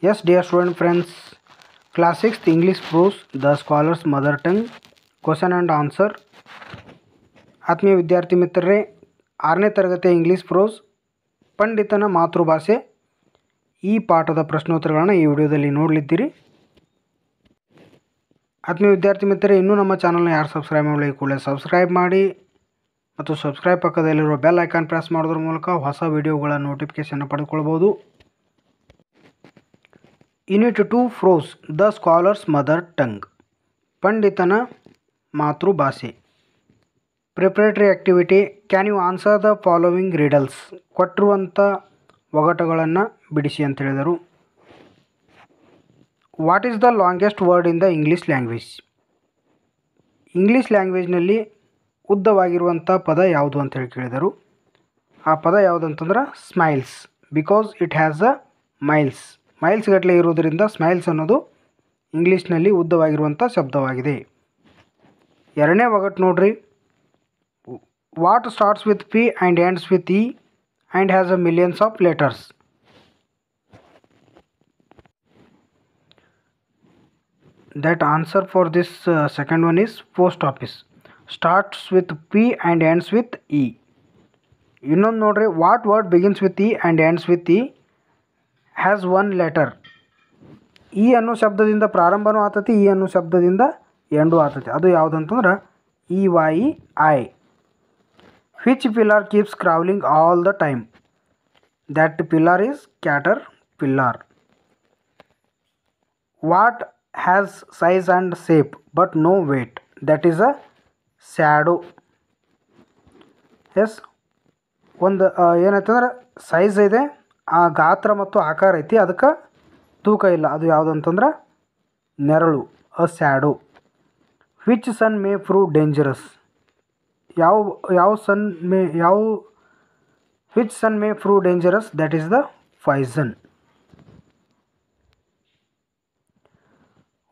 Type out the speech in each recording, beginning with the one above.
Yes, dear student friends, class 6th English proves the scholar's mother tongue question and answer. ಆತ್ಮೀಯ ವಿದ್ಯಾರ್ಥಿ ಮಿತ್ರರೇ, 6ನೇ ತರಗತಿಯ English pros ಪಂಡಿತನ ಮಾತೃಭಾಷೆ ಈ ಪಾಠದ ಪ್ರಶ್ನೋತ್ತರಗಳನ್ನು ಈ ವಿಡಿಯೋದಲ್ಲಿ ನೋಡಲಿದ್ದೀರಿ. ಆತ್ಮೀಯ ವಿದ್ಯಾರ್ಥಿ ಮಿತ್ರರೇ, ಇನ್ನೂ ನಮ್ಮ ಚಾನಲ್ನ ಯಾರು ಸಬ್ಸ್ಕ್ರೈಬ್ ಮಾಡಲಿ ಕೂಡಲೇ ಸಬ್ಸ್ಕ್ರೈಬ್ ಮಾಡಿ ಮತ್ತು ಸಬ್ಸ್ಕ್ರೈಬ್ ಪಕ್ಕದಲ್ಲಿರುವ ಬೆಲ್ ಐಕಾನ್ ಪ್ರೆಸ್ ಮಾಡೋದ್ರ ಮೂಲಕ ಹೊಸ ವಿಡಿಯೋಗಳ ನೋಟಿಫಿಕೇಷನ್ ಪಡೆದುಕೊಳ್ಳಬಹುದು. Unit 2 Prose The Scholar's Mother Tongue ಪಂಡಿತನ ಮಾತೃಭಾಷೆ. Preparatory activity. Can you answer the following riddles? ಕೊಟ್ಟಿರುವಂಥ ಒಗಟುಗಳನ್ನು ಬಿಡಿಸಿ ಅಂತ ಹೇಳಿದರು. What is the longest word in the English language? English ಲ್ಯಾಂಗ್ವೇಜ್ನಲ್ಲಿ ಉದ್ದವಾಗಿರುವಂಥ ಪದ ಯಾವುದು ಅಂತ ಹೇಳಿ ಕೇಳಿದರು. ಆ ಪದ ಯಾವುದಂತಂದ್ರೆ smiles. Because it has a miles. Miles ಗಟ್ಟಲೆ ಇರುವುದರಿಂದ ಸ್ಮೈಲ್ಸ್ ಅನ್ನೋದು ಇಂಗ್ಲೀಷ್ನಲ್ಲಿ ಉದ್ದವಾಗಿರುವಂಥ ಶಬ್ದವಾಗಿದೆ. ಎರಡನೇ ಒಗಟು ನೋಡ್ರಿ. What starts with P and ends with E and has a millions of letters? That answer for this second one is post office. Starts with P and ends with E. ಇನ್ನೊಂದು ನೋಡ್ರಿ. What word begins with E and ends with E has one letter? E ಅನ್ನೋ ಶಬ್ದದಿಂದ ಪ್ರಾರಂಭನೂ ಆಗ್ತತಿ, E ಅನ್ನೋ ಶಬ್ದದಿಂದ ಎಂಡೂ ಆಗ್ತತಿ. ಅದು ಯಾವುದಂತಂದ್ರೆ EYI. Which pillar keeps crawling all the time? That pillar is caterpillar. What has size and shape but no weight? That is a shadow. Yes, ಒಂದು ಏನೈತಂದ್ರೆ ಸೈಜ್ ಇದೆ, ಆ ಗಾತ್ರ ಮತ್ತು ಆಕಾರ ಐತಿ, ಅದಕ್ಕೆ ತೂಕ ಇಲ್ಲ. ಅದು ಯಾವುದಂತಂದ್ರೆ ನೆರಳು, a shadow. Which son may prove dangerous? Which son may prove dangerous? That is the poison.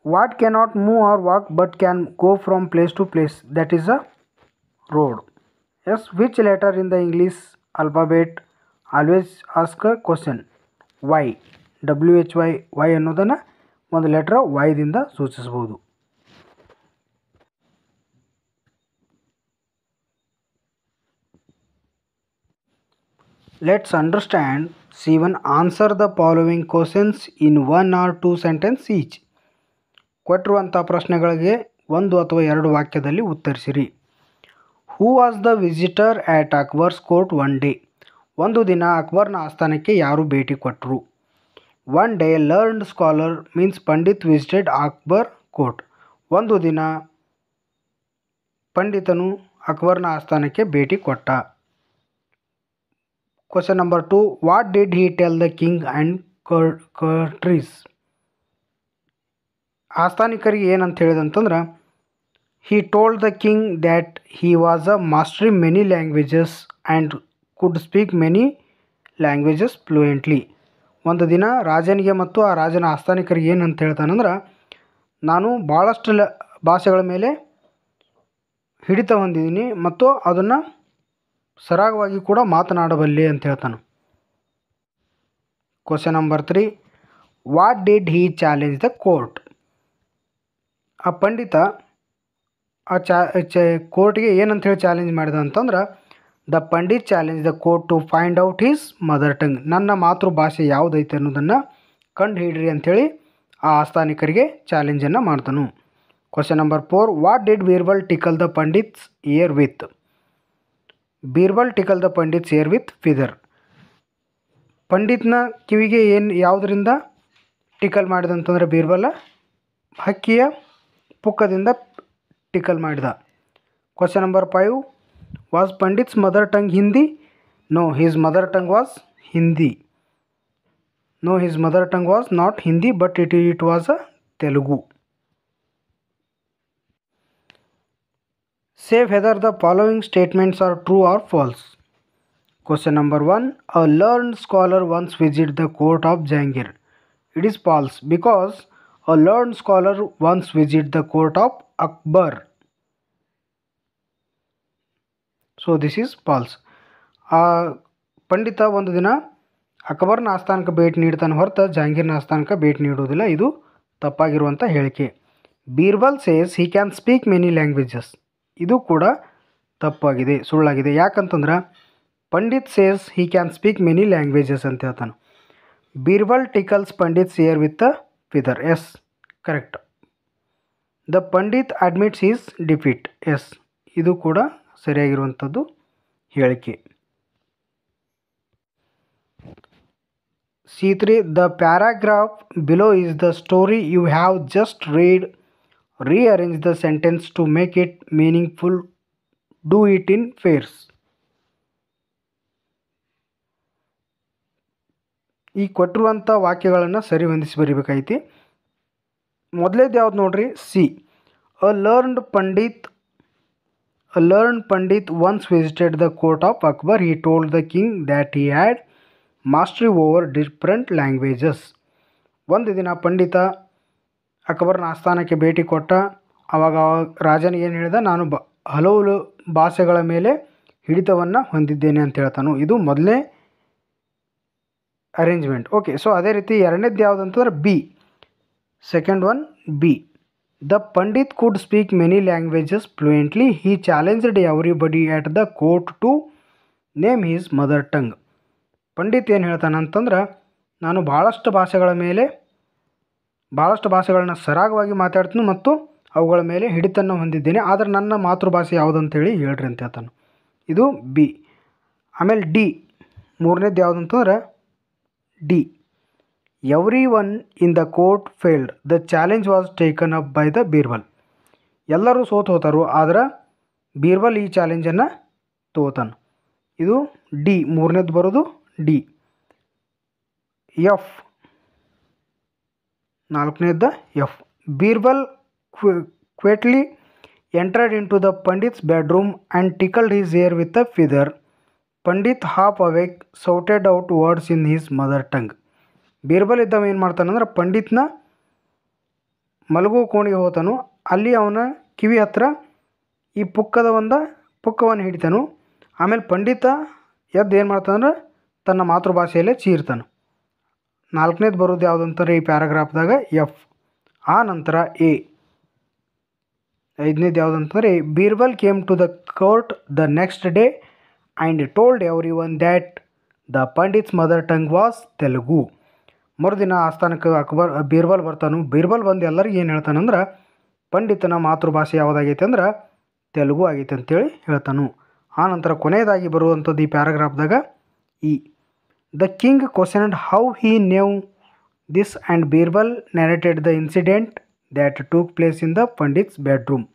What cannot move or walk but can go from place to place? That is a road. Yes, which letter in the English alphabet always ask a question? Y. WHY. Y ಅನ್ನೋದನ್ನು ಒಂದು letter ವೈದಿಂದ ಸೂಚಿಸ್ಬೋದು. Let's understand. C1. Answer the following questions in 1 or 2 sentence each. ಕೊಟ್ಟಿರುವಂಥ ಪ್ರಶ್ನೆಗಳಿಗೆ 1 ಅಥವಾ 2 ವಾಕ್ಯದಲ್ಲಿ ಉತ್ತರಿಸಿರಿ. Who was the visitor at Akbar's court one day? ಒಂದು ದಿನ ಅಕ್ಬರ್ನ ಆಸ್ಥಾನಕ್ಕೆ ಯಾರು ಭೇಟಿ ಕೊಟ್ಟರು? One day learned scholar means pandit visited Akbar court. ಒಂದು ದಿನ ಪಂಡಿತನು ಅಕ್ಬರ್ನ ಆಸ್ಥಾನಕ್ಕೆ ಭೇಟಿ ಕೊಟ್ಟ. Question number 2. What did he tell the king and courtiers? ಆಸ್ಥಾನಿಕರಿಗೆ ಏನಂತ ಹೇಳಿದಂತಂದ್ರೆ, he told the king that he was a master in many languages and could speak many languages fluently. ಒಂದು ದಿನ ರಾಜನಿಗೆ ಮತ್ತು ಆ ರಾಜನ ಆಸ್ಥಾನಿಕರಿಗೆ ಏನಂತ ಹೇಳ್ತಾನಂದ್ರೆ, ನಾನು ಭಾಳಷ್ಟು ಭಾಷೆಗಳ ಮೇಲೆ ಹಿಡಿತ ಹೊಂದಿದ್ದೀನಿ ಮತ್ತು ಅದನ್ನು ಸರಾಗವಾಗಿ ಕೂಡ ಮಾತನಾಡಬಲ್ಲೆ ಅಂತ ಹೇಳ್ತಾನೆ. Question number 3. What did he challenge the court? ಆ ಪಂಡಿತ ಕೋರ್ಟ್ಗೆ ಏನಂತ ಹೇಳಿ ಚಾಲೆಂಜ್ ಮಾಡಿದ ಅಂತಂದ್ರೆ, the pandit challenge the court to find out his mother tongue. ನನ್ನ ಮಾತೃಭಾಷೆ ಯಾವುದೈತೆ ಅನ್ನೋದನ್ನು ಕಂಡು ಹಿಡ್ರಿ ಅಂಥೇಳಿ ಆ ಆಸ್ಥಾನಿಕರಿಗೆ ಚಾಲೆಂಜನ್ನು ಮಾಡ್ತಾನು. Question number 4. What did Birbal tickle the pandit's ear with? Birbal tickle the pandit's ear with feather. ಪಂಡಿತ್ನ ಕಿವಿಗೆ ಯಾವುದರಿಂದ ಟಿಕಲ್ ಮಾಡಿದಂತಂದ್ರೆ ಬೀರ್ಬಲ್ ಹಕ್ಕಿಯ ಪುಕ್ಕದಿಂದ ಟಿಕಲ್ ಮಾಡಿದ. Question number 5. Was pandit's mother tongue Hindi? No, his mother tongue was Hindi. No, his mother tongue was not Hindi, but it was a Telugu. Say whether the following statements are true or false. Question number 1. A learned scholar once visited the court of Jahangir. It is false because a learned scholar once visited the court of Akbar. So this is false. ಪಂಡಿತ ಒಂದು ದಿನ ಅಕ್ಬರ್ನ ಆಸ್ಥಾನಕ್ಕೆ ಭೇಟಿ ನೀಡ್ತಾನೆ ಹೊರತು ಜಹಾಂಗೀರ್ನ ಆಸ್ಥಾನಕ್ಕೆ ಭೇಟಿ ನೀಡುವುದಿಲ್ಲ. ಇದು ತಪ್ಪಾಗಿರುವಂಥ ಹೇಳಿಕೆ. Birbal says he can speak many languages. ಇದು ಕೂಡ ತಪ್ಪಾಗಿದೆ, ಸುಳ್ಳಾಗಿದೆ. ಯಾಕಂತಂದ್ರೆ pandit says he can speak many languages ಅಂತ ಹೇಳ್ತಾನೆ. Birbal tickles pandit's ear with a feather. Yes, correct. The pandit admits his defeat. Yes, ಇದು ಕೂಡ ಸರಿಯಾಗಿರುವಂಥದ್ದು ಹೇಳಿಕೆ. C3. The paragraph below is the story you have just read. Rearrange the sentence to make it meaningful. Do it in pairs. ಈ ಕೊಟ್ಟಿರುವಂಥ ವಾಕ್ಯಗಳನ್ನು ಸರಿ ಹೊಂದಿಸಿ ಬರೀಬೇಕಾಯ್ತಿ. ಮೊದಲೇದು ಯಾವ್ದು ನೋಡ್ರಿ, C. A learned pandit once visited the court of Akbar. He told the king that he had mastery over different languages. ಒಂದು ದಿನ ಪಂಡಿತ ಅಕ್ಬರ್ನ ಆಸ್ಥಾನಕ್ಕೆ ಭೇಟಿ ಕೊಟ್ಟ. ಆವಾಗ ರಾಜನಿಗೆ ಏನು ಹೇಳಿದ, ನಾನು ಹಲವು ಭಾಷೆಗಳ ಮೇಲೆ ಹಿಡಿತವನ್ನು ಹೊಂದಿದ್ದೇನೆ ಅಂತ ಹೇಳ್ತಾನು. ಇದು ಮೊದಲನೇ ಅರೇಂಜ್ಮೆಂಟ್. ಓಕೆ, ಸೊ ಅದೇ ರೀತಿ ಎರಡನೇದು ಯಾವುದು ಅಂತಂದ್ರೆ B. Second one B. The pandit could speak many languages fluently. He challenged everybody at the court to name his mother tongue. Pandit ಏನು ಹೇಳ್ತಾನಂತಂದ್ರೆ, ನಾನು ಭಾಳಷ್ಟು ಭಾಷೆಗಳನ್ನ ಸರಾಗವಾಗಿ ಮಾತಾಡ್ತೀನಿ ಮತ್ತು ಅವುಗಳ ಮೇಲೆ ಹಿಡಿತನ್ನು ಹೊಂದಿದ್ದೇನೆ. ಆದರೆ ನನ್ನ ಮಾತೃಭಾಷೆ ಯಾವುದಂತೇಳಿ ಹೇಳ್ರಿ ಅಂತ ಹೇಳ್ತಾನೆ. ಇದು ಬಿ. ಆಮೇಲೆ ಡಿ, ಮೂರನೇದು ಯಾವುದಂತಂದ್ರೆ D. Every one in the court failed. The challenge was taken up by the Birbal. ಎಲ್ಲರೂ ಸೋತು ಹೋತಾರು, ಆದ್ರೆ ಬೀರ್ಬಲ್ ಈ ಚಾಲೆಂಜನ್ನು ತಗೋತಾನೆ. ಇದು ಡಿ, ಮೂರನೇದು ಬರೋದು ಡಿ. ಎಫ್, ನಾಲ್ಕನೇದ F. Birbal quietly entered into the pandit's bedroom and tickled his ear with a feather. Pandit half awake shouted out words in his mother tongue. Birbal ಇದ್ದವ ಏನು ಮಾಡ್ತಾನಂದ್ರೆ, ಪಂಡಿತ್ನ ಮಲಗೋ ಕೋಣಿಗೆ ಹೋತಾನು. ಅಲ್ಲಿ ಅವನ ಕಿವಿ ಹತ್ರ ಈ ಪುಕ್ಕವನ್ನು ಹಿಡಿತಾನು. ಆಮೇಲೆ ಪಂಡಿತ ಎದ್ದು ಏನು ಮಾಡ್ತಾನಂದ್ರೆ ತನ್ನ ಮಾತೃಭಾಷೆಯಲ್ಲೇ ಚೀರ್ತಾನೆ. ನಾಲ್ಕನೇದು ಬರೋದು ಯಾವುದಂತಾರೆ ಈ ಪ್ಯಾರಾಗ್ರಾಫ್ದಾಗ ಎಫ್. ಆ ನಂತರ ಎ. ಐದನೇದು ಯಾವುದಂತಂದರೆ Birbal came to the court the next day and told every one that the pandit's mother tongue was Telugu. ಮರುದಿನ ಆಸ್ಥಾನಕ್ಕೆ ಬೀರ್ಬಲ್ ಬರ್ತಾನು. ಬೀರ್ಬಲ್ ಬಂದು ಎಲ್ಲರಿಗೂ ಏನು ಹೇಳ್ತಾನಂದ್ರೆ, ಪಂಡಿತನ ಮಾತೃಭಾಷೆ ಯಾವುದಾಗೈತೆ ಅಂದ್ರೆ ತೆಲುಗು ಆಗೈತೆ ಅಂತೇಳಿ ಹೇಳ್ತಾನು. ಆನಂತರ ಕೊನೆಯದಾಗಿ ಬರುವಂಥದ್ದು ಈ ಪ್ಯಾರಾಗ್ರಾಫ್ದಾಗ E. The king questioned how he knew this and Birbal narrated the incident that took place in the pandit's bedroom.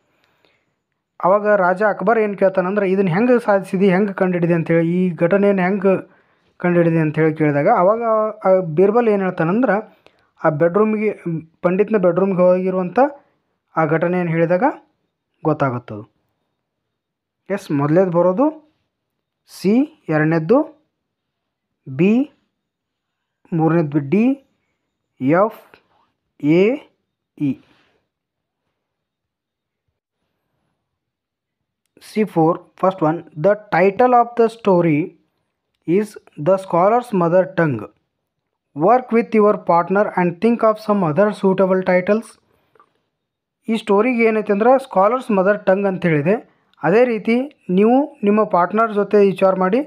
ಅವಾಗ ರಾಜ ಅಕ್ಬರ್ ಏನು ಕೇಳ್ತಾನಂದ್ರೆ, ಇದನ್ನು ಹೆಂಗೆ ಸಾಧಿಸಿದಿ, ಹೆಂಗೆ ಕಂಡುಹಿಡಿದೆ ಅಂತೇಳಿ, ಈ ಘಟನೆಯನ್ನು ಹೆಂಗೆ ಕಂಡುಹಿಡಿದೆ ಅಂತೇಳಿ ಕೇಳಿದಾಗ ಅವಾಗ ಬೀರ್ಬಲ್ ಏನು ಹೇಳ್ತಾನಂದ್ರೆ, ಆ ಬೆಡ್ರೂಮಿಗೆ ಪಂಡಿತ್ನ ಬೆಡ್ರೂಮ್ಗೆ ಹೋಗಿರುವಂಥ ಆ ಘಟನೆಯನ್ನು ಹೇಳಿದಾಗ ಗೊತ್ತಾಗುತ್ತದು. ಎಸ್, ಮೊದಲೇದು ಬರೋದು ಸಿ, ಎರಡನೇದ್ದು ಬಿ, ಮೂರನೇದು D, F, A, E. C4, first one, the title of the story is The Scholar's Mother Tongue. Work with your partner and think of some other suitable titles. ಈ ಸ್ಟೋರಿಗೆ ಏನೈತೆ ಅಂದ್ರೆ scholars mother tongue ಅಂತ ಹೇಳಿದೆ. ಅದೇ ರೀತಿ ನೀವು ನಿಮ್ಮ partner ಜೊತೆ ವಿಚಾರ ಮಾಡಿ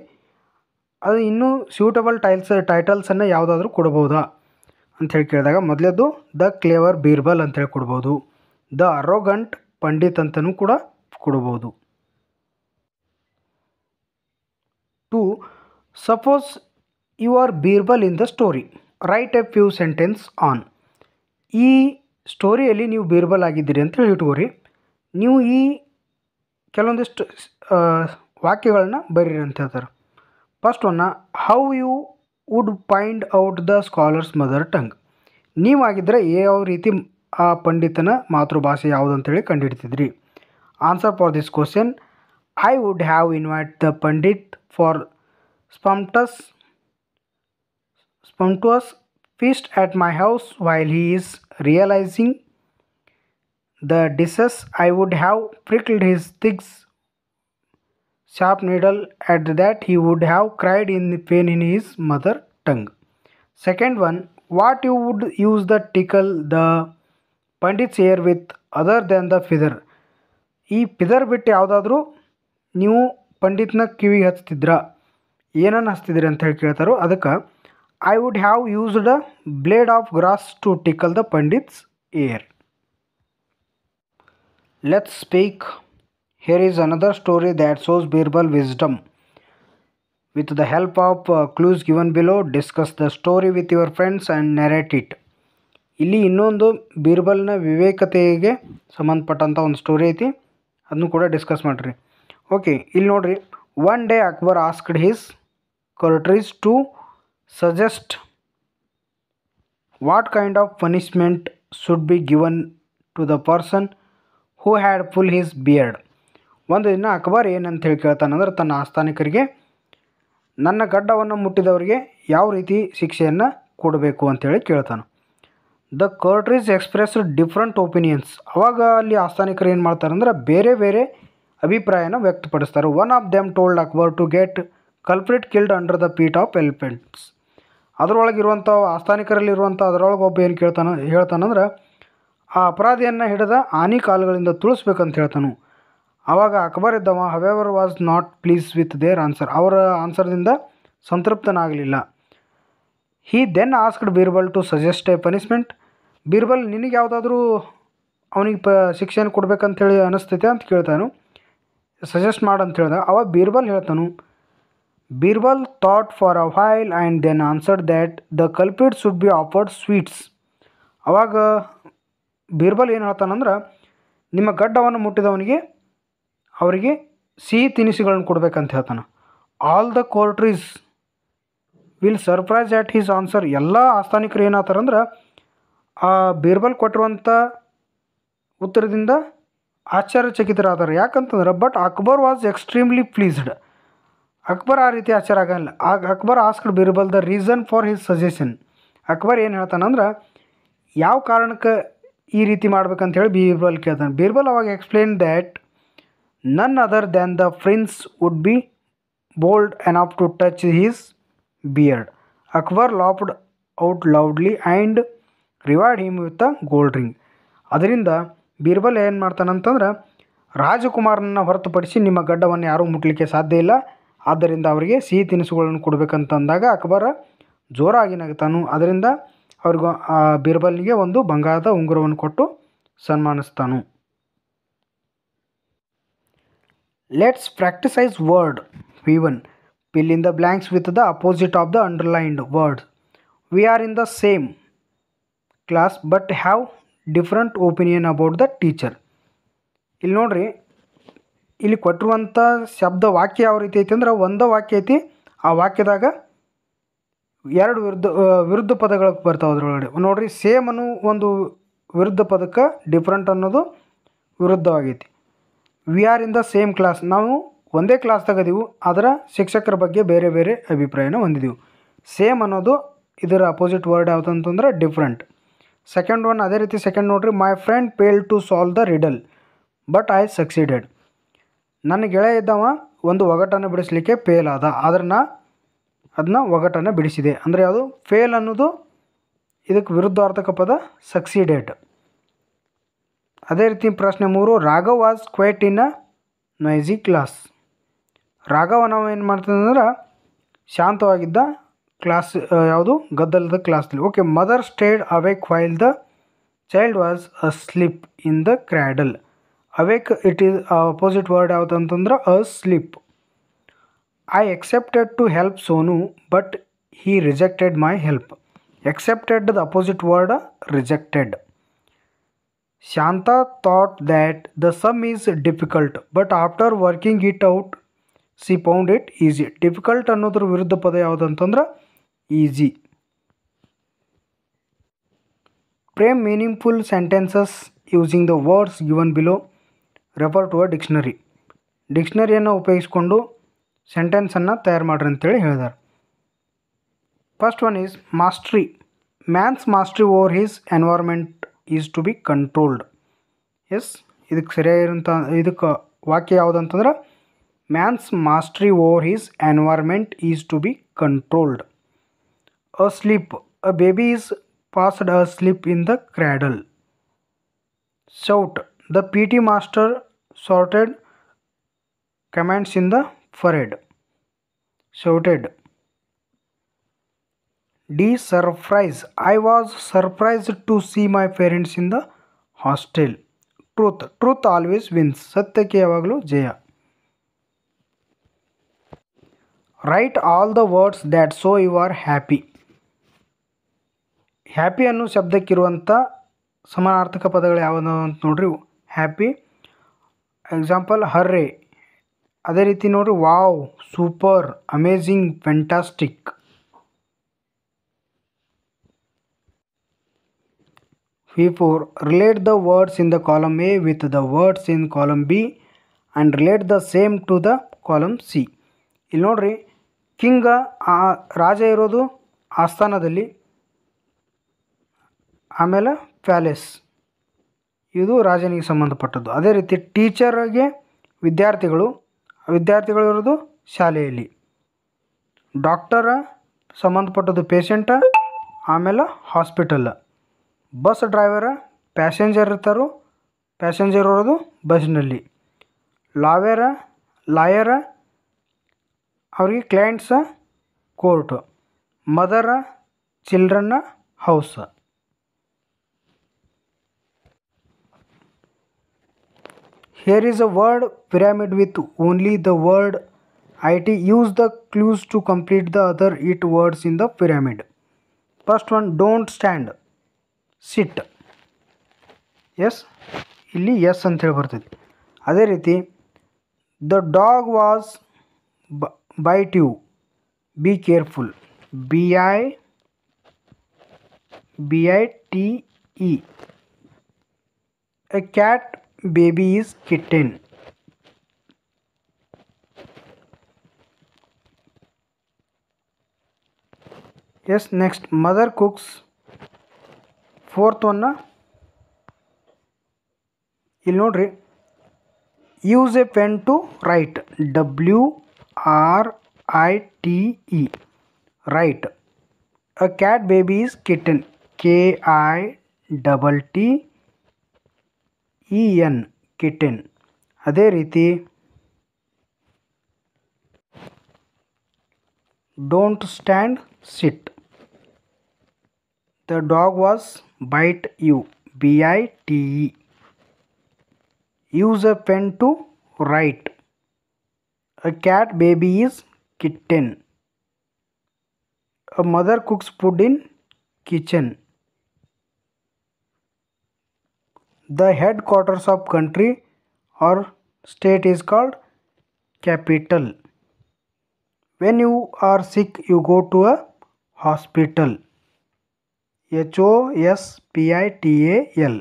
ಅದು ಇನ್ನೂ ಸ್ಯೂಟಬಲ್ ಟೈಟಲ್ಸನ್ನು ಯಾವುದಾದ್ರೂ ಕೊಡ್ಬೋದಾ ಅಂಥೇಳಿ ಕೇಳಿದಾಗ ಮೊದಲೇದು ದ ಕ್ಲೇವರ್ ಬೀರ್ಬಲ್ ಅಂಥೇಳಿ ಕೊಡ್ಬೋದು. ದ ಅರೋಗಂಟ್ ಪಂಡಿತ್ ಅಂತಲೂ ಕೂಡ ಕೊಡ್ಬೋದು. 2. Suppose you are Birbal in the story. Write a few sentences on. ಈ ಸ್ಟೋರಿಯಲ್ಲಿ ನೀವು ಬೀರ್ಬಲ್ ಆಗಿದ್ದೀರಿ ಅಂತೇಳಿ ಇಟ್ಕೋರಿ. ನೀವು ಈ ಕೆಲವೊಂದಿಷ್ಟು ವಾಕ್ಯಗಳನ್ನ ಬರೀರಿ ಅಂತ ಹೇಳ್ತಾರೆ. ಫಸ್ಟ್ ಒನ್ನ, how you would find out the scholars mother tongue. ನೀವಾಗಿದ್ದರೆ ಯಾವ ರೀತಿ ಆ ಪಂಡಿತನ ಮಾತೃಭಾಷೆ ಯಾವುದಂತೇಳಿ ಕಂಡುಹಿಡ್ತಿದ್ರಿ. Answer for this question, I would have invite the pandit for spontaneous feast at my house while he is realizing the dishes. I would have prickled his thick sharp needle. At that he would have cried in pain in his mother tongue. Second one, what you would use the tickle the pandit's ear with other than the feather. ಈ ಪಿದರ್ ಬಿಟ್ಟು ಯಾವುದಾದ್ರೂ ನೀವು ಪಂಡಿತ್ನ ಕಿವಿಗೆ ಹಚ್ತಿದ್ರಾ, ಏನನ್ನು ಹಚ್ತಿದ್ರಿ ಅಂತ ಹೇಳಿ ಕೇಳ್ತಾರೋ. ಅದಕ್ಕೆ I would have used a blade of grass to tickle the pandit's ear. Let's speak. Here is another story that shows Birbal wisdom. With the help of clues given below, discuss the story with your friends and narrate it. ಇಲ್ಲಿ ಇನ್ನೊಂದು ಬೀರ್ಬಲ್ನ ವಿವೇಕತೆಗೆ ಸಂಬಂಧಪಟ್ಟಂಥ ಒಂದು story ಐತಿ, ಅದನ್ನು ಕೂಡ discuss ಮಾಡಿರಿ. Okay, ಇಲ್ಲಿ ನೋಡಿರಿ. One day Akbar asked his courtiers to suggest what kind of punishment should be given to the person who had pulled his beard. ಒಂದು ದಿನ ಅಕ್ಬರ್ ಏನಂತ ಹೇಳಿ ಕೇಳ್ತಾನಂದ್ರೆ ತನ್ನ ಆಸ್ಥಾನಿಕರಿಗೆ ನನ್ನ ಗಡ್ಡವನ್ನು ಮುಟ್ಟಿದವರಿಗೆ ಯಾವ ರೀತಿ ಶಿಕ್ಷೆಯನ್ನು ಕೊಡಬೇಕು ಅಂತೇಳಿ ಕೇಳ್ತಾನೆ. The courtiers expressed different opinions. ಅವಾಗ ಅಲ್ಲಿ ಆಸ್ಥಾನಿಕರು ಏನು ಮಾಡ್ತಾರಂದ್ರೆ ಬೇರೆ ಬೇರೆ ಅಭಿಪ್ರಾಯನ ವ್ಯಕ್ತಪಡಿಸ್ತಾರೆ. One of them told Akbar to get culprit killed under the feet of elephants. ಅದರೊಳಗಿರುವಂಥ ಆಸ್ಥಾನಿಕರಲ್ಲಿರುವಂಥ ಅದರೊಳಗೆ ಒಬ್ಬ ಏನು ಹೇಳ್ತಾನಂದ್ರೆ ಆ ಅಪರಾಧಿಯನ್ನು ಹಿಡಿದ ಆನಿ ಕಾಲುಗಳಿಂದ ತುಳಿಸ್ಬೇಕಂತ ಹೇಳ್ತಾನು. ಆವಾಗ ಅಕ್ಬರ್ ಇದ್ದವ however was not please with their answer. ಅವರ ಆನ್ಸರ್ದಿಂದ ಸಂತೃಪ್ತನಾಗಲಿಲ್ಲ. He then asked Birbal to suggest a punishment. Birbal, ನಿನಗೆ ಯಾವುದಾದ್ರೂ ಅವನಿಗೆ ಶಿಕ್ಷೆಯನ್ನು ಕೊಡ್ಬೇಕಂತೇಳಿ ಅನಿಸ್ತೈತೆ ಅಂತ ಕೇಳ್ತಾನು. ಸಜೆಸ್ಟ್ ಮಾಡಂತ ಹೇಳ್ದ. ಅವಾಗ ಬೀರ್ಬಲ್ ಹೇಳ್ತಾನು. Birbal thought for a while and then answered that the culprit should be offered sweets. ಅವಾಗ ಬೀರ್ಬಲ್ ಏನು ಹೇಳ್ತಾನಂದ್ರೆ ನಿಮ್ಮ ಗಡ್ಡವನ್ನು ಮುಟ್ಟಿದವನಿಗೆ ಅವರಿಗೆ ಸಿಹಿ ತಿನಿಸುಗಳನ್ನು ಕೊಡ್ಬೇಕಂತ ಹೇಳ್ತಾನೆ. All the courtiers will surprise at his answer. ಎಲ್ಲ ಆಸ್ಥಾನಿಕರು ಏನಾಗ್ತಾರಂದ್ರೆ ಆ ಬೀರ್ಬಲ್ ಕೊಟ್ಟಿರುವಂಥ ಉತ್ತರದಿಂದ ಆಶ್ಚರ್ಯಚಕಿತರಾದಾರೆ. ಯಾಕಂತಂದ್ರೆ but Akbar was extremely pleased. Akbar ಆ ರೀತಿ ಆಶ್ಚರ್ಯ ಆಗಲ್ಲ. Akbar asked Birbal the reason for his suggestion. Akbar ಏನು ಹೇಳ್ತಾನಂದ್ರೆ ಯಾವ ಕಾರಣಕ್ಕೆ ಈ ರೀತಿ ಮಾಡ್ಬೇಕಂತ ಹೇಳಿ ಬೀರ್ಬಲ್ ಕೇಳ್ತಾನೆ. ಬೀರ್ಬಲ್ ಅವಾಗ explain that none other than the prince would be bold enough to touch his beard. Akbar laughed out loudly and rewarded him with a gold ring. ಅದರಿಂದ ಬೀರ್ಬಲ್ ಏನು ಮಾಡ್ತಾನಂತಂದ್ರೆ ರಾಜಕುಮಾರನನ್ನು ಹೊರತುಪಡಿಸಿ ನಿಮ್ಮ ಗಡ್ಡವನ್ನು ಯಾರೂ ಮುಟ್ಲಿಕ್ಕೆ ಸಾಧ್ಯ ಇಲ್ಲ, ಆದ್ದರಿಂದ ಅವರಿಗೆ ಸಿಹಿ ತಿನಿಸುಗಳನ್ನು ಕೊಡಬೇಕಂತಂದಾಗ ಅಕ್ಬರ ಜೋರಾಗಿ ನಗ್ತಾನು. ಅದರಿಂದ ಅವ್ರಿಗೂ ಬೀರ್ಬಲ್ನಿಗೆ ಒಂದು ಬಂಗಾರದ ಉಂಗುರವನ್ನು ಕೊಟ್ಟು ಸನ್ಮಾನಿಸ್ತಾನು. Let's practice word V1. Fill in the blanks with the opposite of the underlined word. We are in the same class but have different opinion about the teacher. ಇಲ್ಲಿ ನೋಡ್ರಿ, ಇಲ್ಲಿ ಕೊಟ್ಟಿರುವಂಥ ಶಬ್ದ ವಾಕ್ಯ ಯಾವ ರೀತಿ ಐತಿ ಅಂದ್ರೆ ಒಂದು ವಾಕ್ಯ ಐತಿ. ಆ ವಾಕ್ಯದಾಗ ಎರಡು ವಿರುದ್ಧ ಪದಗಳು ಬರ್ತಾವೆ. ಅದರೊಳಗಡೆ ನೋಡ್ರಿ, ಸೇಮ್ ಅನ್ನೋ ಒಂದು ವಿರುದ್ಧ ಪದಕ್ಕೆ ಡಿಫ್ರೆಂಟ್ ಅನ್ನೋದು ವಿರುದ್ಧವಾಗೈತಿ. We are in the same class. ನಾವು ಒಂದೇ ಕ್ಲಾಸ್ದಾಗ ಅದೀವಿ, ಅದರ ಶಿಕ್ಷಕರ ಬಗ್ಗೆ ಬೇರೆ ಬೇರೆ ಅಭಿಪ್ರಾಯನ ಹೊಂದಿದ್ದೀವಿ. ಸೇಮ್ ಅನ್ನೋದು ಇದರ ಅಪೋಸಿಟ್ ವರ್ಡ್ ಯಾವುದು ಅಂತಂದ್ರೆ ಡಿಫ್ರೆಂಟ್. ಸೆಕೆಂಡ್ ಒನ್ ಅದೇ ರೀತಿ. ಸೆಕೆಂಡ್ ನೋಡ್ರಿ, my friend fail to solve the riddle but I succeeded. ನನ್ನ ಗೆಳೆಯ ಇದ್ದವ ಒಂದು ಒಗಟನ್ನು ಬಿಡಿಸಲಿಕ್ಕೆ ಫೇಲ್ ಆದ, ಆದ್ರೆ ಅದನ್ನ ಒಗಟನ್ನು ಬಿಡಿಸಿದೆ. ಅಂದರೆ ಯಾವುದು ಫೇಲ್ ಅನ್ನೋದು ಇದಕ್ಕೆ ವಿರುದ್ಧಾರ್ಥಕ ಪದ ಸಕ್ಸೀಡೆಡ್. ಅದೇ ರೀತಿ ಪ್ರಶ್ನೆ 3, Raghav was quiet in a noisy class. Raghava ನಾವು ಏನು ಮಾಡ್ತಂದ್ರೆ ಶಾಂತವಾಗಿದ್ದ ಕ್ಲಾಸ್, ಯಾವುದು ಗದ್ದಲದ ಕ್ಲಾಸ್ದಲ್ಲಿ. Okay, mother stayed awake while the child was asleep in the cradle. Awake it is opposite word ಯಾವುದು ಅಂತಂದ್ರೆ asleep. I accepted to help Sonu but he rejected my help. Accepted the opposite word rejected. Shanta thought that the sum is difficult, but after working it out, she found it easy. Difficult ಅನ್ನೋದ್ರ ವಿರುದ್ಧ ಪದ ಯಾವುದು ಅಂತಂದ್ರೆ easy. Frame meaningful sentences using the words given below. Refer to a dictionary. ಡಿಕ್ಷನರಿಯನ್ನು ಉಪಯೋಗಿಸ್ಕೊಂಡು ಸೆಂಟೆನ್ಸನ್ನು ತಯಾರು ಮಾಡ್ರಿ ಅಂತೇಳಿ ಹೇಳಿದ್ದಾರೆ. First one is mastery. Man's mastery over his environment is to be controlled. Yes, ಇದಕ್ಕೆ ಸರಿಯಾಗಿರೋಂಥ ಇದಕ್ಕೆ ವಾಕ್ಯ ಯಾವುದಂತಂದ್ರೆ man's mastery over his environment is to be controlled. Asleep. A baby is fast asleep in the cradle. Shout. The PT master shouted commands in the parade. Shouted. D. Surprise. I was surprised to see my parents in the hostel. Truth. Truth always wins. ಸತ್ಯಕ್ಕೆ ಯಾವಾಗಲೂ ಜಯ. Write all the words that show you are happy. Happy ಅನ್ನೋ ಶಬ್ದಕ್ಕಿರುವಂಥ ಸಮಾನಾರ್ಥಕ ಪದಗಳು ಯಾವುದು ಅಂತ ನೋಡ್ರಿ. Happy example hurray. ಅದೇ ರೀತಿ ನೋಡ್ರಿ wow, super, amazing, fantastic. V4. Relate the words in the column A with the words in column B and relate the same to the column C. ಇಲ್ಲಿ ನೋಡ್ರಿ ಕಿಂಗ ರಾಜ ಇರೋದು ಆಸ್ಥಾನದಲ್ಲಿ, ಆಮೇಲೆ ಪ್ಯಾಲೇಸ್ ಇದು ರಾಜನಿಗೆ ಸಂಬಂಧಪಟ್ಟದ್ದು. ಅದೇ ರೀತಿ ಟೀಚರ್ಗೆ ವಿದ್ಯಾರ್ಥಿಗಳು ಇರೋದು ಶಾಲೆಯಲ್ಲಿ. ಡಾಕ್ಟರ ಸಂಬಂಧಪಟ್ಟದ್ದು ಪೇಷಂಟ, ಆಮೇಲೆ ಹಾಸ್ಪಿಟಲ್. ಬಸ್ ಡ್ರೈವರ ಪ್ಯಾಸೆಂಜರ್ ಇರೋದು ಬಸ್ನಲ್ಲಿ. ಲಾಯರ ಅವ್ರಿಗೆ ಕ್ಲೈಂಟ್ಸ ಕೋರ್ಟ್. ಮದರ ಚಿಲ್ಡ್ರನ್ನ house. Here is a word pyramid with only the word IT. Use the clues to complete the other 8 words in the pyramid. First one, don't stand. Sit. Yes, ಇಲ್ಲಿ yes ಅಂತೇಳಿ ಬರ್ತೈತಿ. ಅದೇ ರೀತಿ the dog was bite you. Be careful. BITE. A cat baby is kitten. Yes, next mother cooks. Fourth one ಇಲ್ಲಿ ನೋಡ್ರಿ use a pen to write. WRITE. Write. A cat baby is kitten. KITTEN. Kitten. ಅದೇ ರೀತಿ don't stand. Sit. The dog was bite you. BITE. Use a pen to write. A cat baby is kitten. A mother cooks food in kitchen. The headquarters of country or state is called capital. When you are sick, you go to a hospital. HOSPITAL.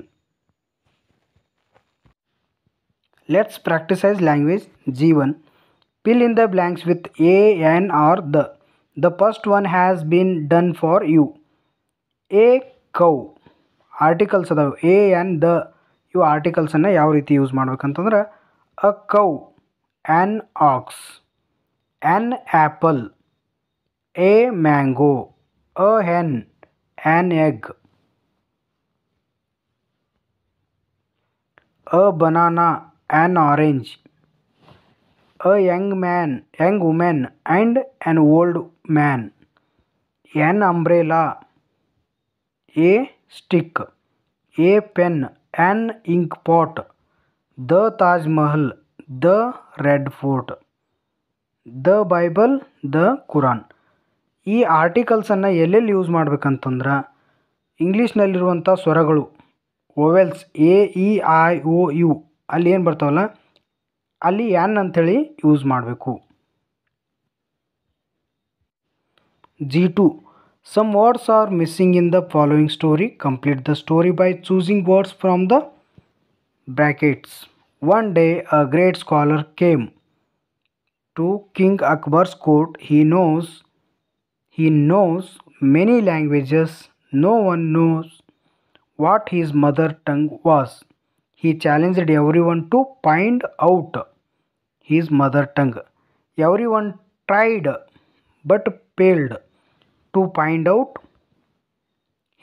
Let's practice language. G1. Fill in the blanks with a, an or the. The first one has been done for you. A cow. Articles ಅದಾವೆ. A and the ಇವು ಆರ್ಟಿಕಲ್ಸನ್ನು ಯಾವ ರೀತಿ use ಮಾಡ್ಬೇಕಂತಂದ್ರೆ a cow, an ox, an apple, a mango, a hen, an egg, a banana, an orange, a young women and an old man, an umbrella, a stick, a pen, an ink pot, the Taj Mahal, the Red Fort, the Bible, the Quran. ಈ ಆರ್ಟಿಕಲ್ಸನ್ನು ಎಲ್ಲೆಲ್ಲಿ use ಮಾಡ್ಬೇಕಂತಂದ್ರೆ ಇಂಗ್ಲೀಷ್ನಲ್ಲಿರುವಂಥ ಸ್ವರಗಳು vowels AEIOU ಅಲ್ಲಿ ಏನು ಬರ್ತಾವಲ್ಲ ಅಲ್ಲಿ an ಅಂಥೇಳಿ use ಮಾಡಬೇಕು. G2. Some words are missing in the following story. Complete the story by choosing words from the brackets. One day a great scholar came to King Akbar's court. He knows many languages. No one knows what his mother tongue was. He challenged everyone to find out his mother tongue. Everyone tried but failed. to find out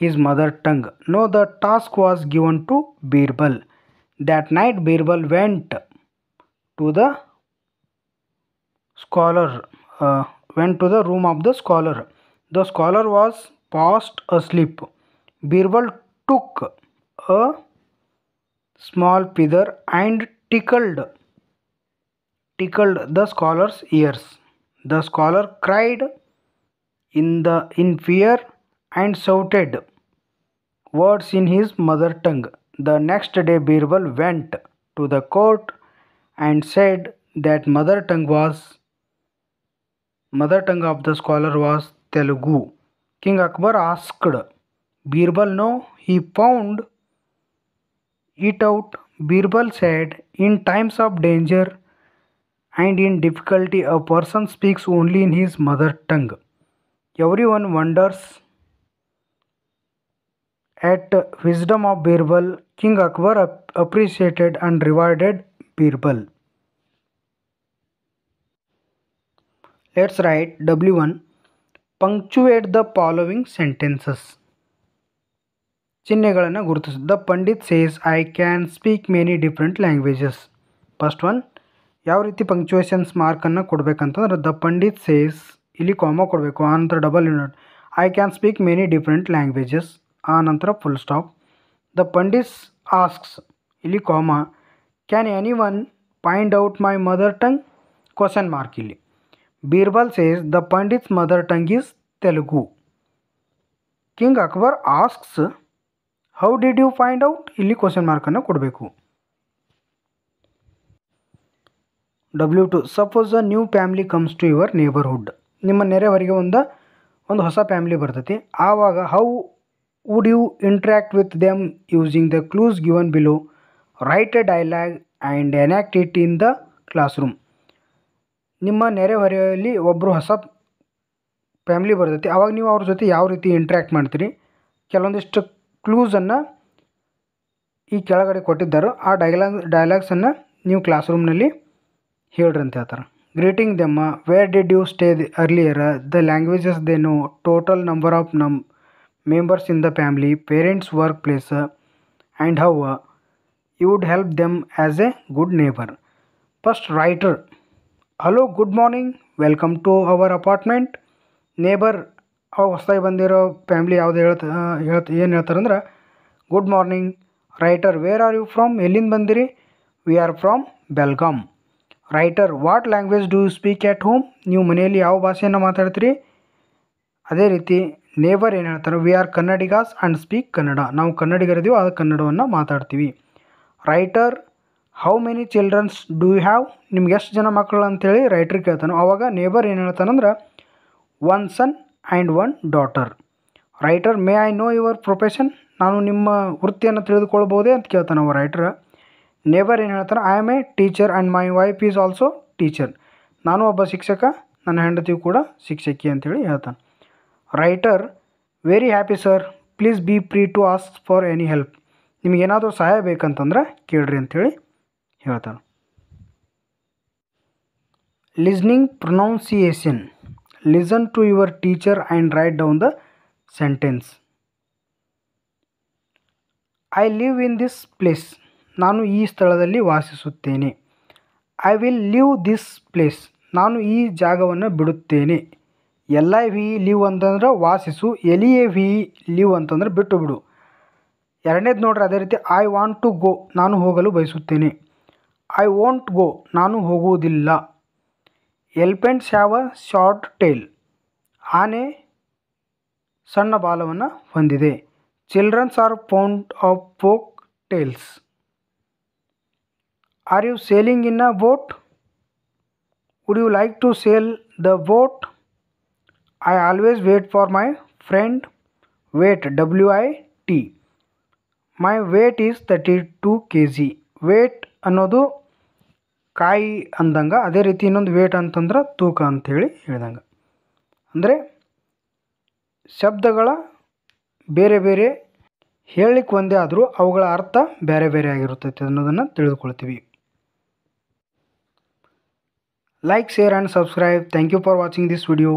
his mother tongue. No, the task was given to Birbal. That night Birbal went to the scholar, went to the room of the scholar. The scholar was fast asleep. Birbal took a small feather and tickled the scholar's ears. The scholar cried in fear and shouted words in his mother tongue. The next day Birbal went to the court and said that mother tongue of the scholar was Telugu. King Akbar asked Birbal no, he found it out. Birbal said, in times of danger and in difficulty a person speaks only in his mother tongue. Everyone wonders at wisdom of Birbal. King Akbar appreciated and rewarded Birbal. Let's write W1. Punctuate the following sentences. ಚಿಹ್ನೆಗಳನ್ನು ಗುರುತಿಸಿ. The pandit says I can speak many different languages. First one ಯಾವ ರೀತಿ punctuations ಮಾರ್ಕನ್ನು ಕೊಡಬೇಕಂತಂದ್ರೆ the pandit says ಇಲ್ಲಿ comma ಕೊಡಬೇಕು, ಆ ನಂತರ double unit I can speak many different languages, ಆ ನಂತರ full stop. The pandit asks ಇಲ್ಲಿ comma can any one find out my mother tongue question mark ಇಲ್ಲಿ. Birbal says the pandit's mother tongue is Telugu. King Akbar asks how did you find out ಇಲ್ಲಿ question ಮಾರ್ಕನ್ನು ಕೊಡಬೇಕು. W2 suppose a new family comes to your neighbourhood. ನಿಮ್ಮ ನೆರೆಹೊರೆಗೆ ಒಂದು ಹೊಸ family ಬರ್ತೈತಿ. ಆವಾಗ how would you interact with them using the clues given below. Write a dialogue and enact it in the classroom. ನಿಮ್ಮ ನೆರೆಹೊರೆಯಲ್ಲಿ ಒಬ್ಬರು ಹೊಸ ಫ್ಯಾಮಿಲಿ ಬರ್ತೈತಿ, ಆವಾಗ ನೀವು ಅವ್ರ ಜೊತೆ ಯಾವ ರೀತಿ ಇಂಟ್ರ್ಯಾಕ್ಟ್ ಮಾಡ್ತೀರಿ, ಕೆಲವೊಂದಿಷ್ಟು ಕ್ಲೂಸನ್ನು ಈ ಕೆಳಗಡೆ ಕೊಟ್ಟಿದ್ದರು, ಆ ಡೈಲಾಗ್ಸನ್ನು ನೀವು ಕ್ಲಾಸ್ ರೂಮ್ನಲ್ಲಿ ಹೇಳ್ರಿ ಅಂತ ಹೇಳ್ತಾರೆ. ಗ್ರೀಟಿಂಗ್ ದೆಮ್ಮ, where did you stay earlier, the languages they know, total number of members in the family, parents work place and how you would help them as a good neighbour. First writer, hello good morning welcome to our apartment. Neighbour ಅವಾಗ ಹೊಸದಾಗಿ ಬಂದಿರೋ family ಯಾವುದು ಏನು ಹೇಳ್ತಾರಂದ್ರೆ good morning. Writer, where are you from, ಎಲ್ಲಿಂದ ಬಂದಿರಿ. We are from Belgaum. Writer, what language do you speak at home, ನೀವು ಮನೆಯಲ್ಲಿ ಯಾವ ಭಾಷೆಯನ್ನು ಮಾತಾಡ್ತೀರಿ. ಅದೇ ರೀತಿ ನೇಬರ್ ಏನು ಹೇಳ್ತಾರೆ, we are Kannadigas and speak Kannada, ನಾವು ಕನ್ನಡಿಗರಿದ್ದೀವಿ ಅದು ಕನ್ನಡವನ್ನು ಮಾತಾಡ್ತೀವಿ. Writer, how many childrens do you have, ನಿಮ್ಗೆ ಎಷ್ಟು ಜನ ಮಕ್ಕಳು ಅಂತೇಳಿ ರೈಟ್ರ್ ಕೇಳ್ತಾನೆ. ಆವಾಗ ನೇಬರ್ ಏನು ಹೇಳ್ತಾನಂದ್ರೆ one son and one daughter. Writer, may I know your profession, ನಾನು ನಿಮ್ಮ ವೃತ್ತಿಯನ್ನು ತಿಳಿದುಕೊಳ್ಬೋದೇ ಅಂತ ಕೇಳ್ತಾನೆ ಅವ ರೈಟರ್. ನೇಬರ್ ಏನು ಹೇಳ್ತಾನೆ, I am a teacher and my wife is also teacher, ನಾನು ಒಬ್ಬ ಶಿಕ್ಷಕ, ನನ್ನ ಹೆಂಡತಿಯು ಕೂಡ ಶಿಕ್ಷಕಿ ಅಂತೇಳಿ ಹೇಳ್ತಾನೆ. Writer, very happy sir, please be free to ask for any help, ನಿಮಗೇನಾದರೂ ಸಹಾಯ ಬೇಕಂತಂದ್ರೆ ಕೇಳ್ರಿ ಅಂಥೇಳಿ ಹೇಳ್ತಾನೆ. Listening pronunciation. Listen to your teacher and write down the sentence. I live in this place, ನಾನು ಈ ಸ್ಥಳದಲ್ಲಿ ವಾಸಿಸುತ್ತೇನೆ. I will live this place, ನಾನು ಈ ಜಾಗವನ್ನು ಬಿಡುತ್ತೇನೆ. LIV ಲಿವ್ ಅಂತಂದ್ರೆ ವಾಸಿಸು, LEAV ಲಿವ್ ಅಂತಂದ್ರೆ ಬಿಟ್ಟು ಬಿಡು. ಎರಡನೇದು ನೋಡ್ರಿ ಅದೇ ರೀತಿ, ಐ ವಾಂಟ್ ಟು ಗೋ, ನಾನು ಹೋಗಲು ಬಯಸುತ್ತೇನೆ. ಐ ವಾಂಟ್ ಗೋ, ನಾನು ಹೋಗುವುದಿಲ್ಲ. Elephants have a short tail, ಆನೆ ಸಣ್ಣ ಬಾಲವನ್ನು ಹೊಂದಿದೆ. Childrens are fond of folk tales. Are you sailing in a boat, would you like to sail the boat. I always wait for my friend. Weight, WIT. My weight is 32 kg. Weight ಅನ್ನೋದು ಕಾಯಿ ಅಂದಂಗೆ, ಅದೇ ರೀತಿ ಇನ್ನೊಂದು wait ಅಂತಂದ್ರೆ ತೂಕ ಅಂಥೇಳಿ ಹೇಳ್ದಂಗೆ. ಅಂದರೆ ಶಬ್ದಗಳ ಬೇರೆ ಬೇರೆ ಹೇಳಲಿಕ್ಕೆ ಒಂದೇ ಆದರೂ ಅವುಗಳ ಅರ್ಥ ಬೇರೆ ಬೇರೆ ಆಗಿರುತ್ತೈತೆ ಅನ್ನೋದನ್ನು ತಿಳಿದುಕೊಳ್ತೀವಿ. Like, share and subscribe. Thank you for watching this video.